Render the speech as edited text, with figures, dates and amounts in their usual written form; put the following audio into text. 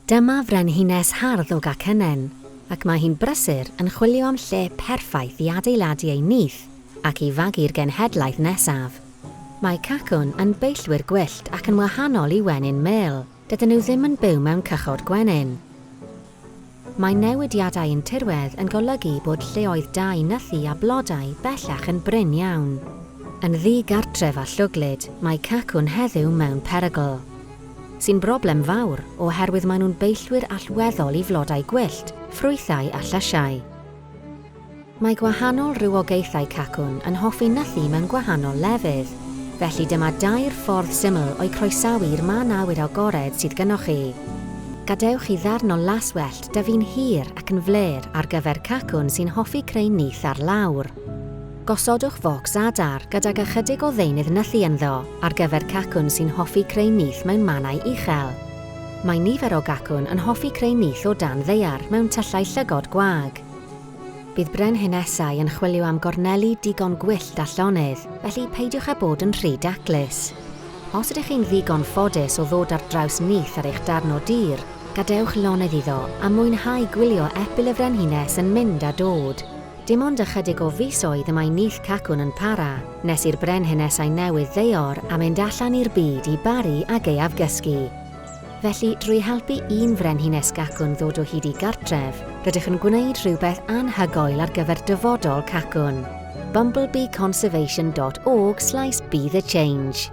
Dyma frenhines hardd o gacwn, ac mae hi'n brysur yn chwilio am lle perffaith i adeiladu ei nyth ac i fagu'r genhedlaeth nesaf. Mae cacwn yn beillwyr gwyllt ac yn wahanol i wenyn mêl, dydyn nhw ddim yn byw mewn cychod gwenyn. Mae newidiadau yn tirwedd yn golygu bod lleoedd dau nythu a blodau bellach yn brin iawn. Yn digartref a llwglyd, mae cacwn heddiw mewn perygl, sy'n broblem fawr oherwydd maen nhw'n beillwyr allweddol i flodau gwyllt, ffrwythau a llysiau. Mae gwahanol rywogaethau cacwn yn hoffi nythu mewn gwahanol lefydd, felly dyma dair ffordd syml o'i croesawu'r man awyr agored sydd gynnwch chi. Gadewch i ddarn o laswellt dyfu'n hir ac yn fler ar gyfer cacwn sy'n hoffi creu nyth ar lawr. Gosodwch focs adar gydag ychydig o ddeunydd nythu ynddo ar gyfer cacwn sy'n hoffi creu nyth mewn mannau uchel. Mae nifer o gacwn yn hoffi creu nyth o dan ddair mewn tyllau llygod gwag. Bydd breninesau yn chwilio am gorneli digon gwyllt a llonydd, felly peidiwch â bod yn rhy daclus. Os ydych chi'n ddigon ffodus o ddod ar draws nyth ar eich darn o dir, gadewch lonydd iddo a mwynhau gwylio epil y frenhines yn mynd a dod. Dim ond ychydig o fisoedd y mae nyth cacwn yn para, nes i'r breninesau newydd ddeuor a mynd allan i'r byd i baru ag ei afgysgu. Felly, drwy helpu un frenhines gacwn ddod o hyd i gartref, rydych yn gwneud rhywbeth anhygoel ar gyfer dyfodol cacwn. bumblebeeconservation.org/be the change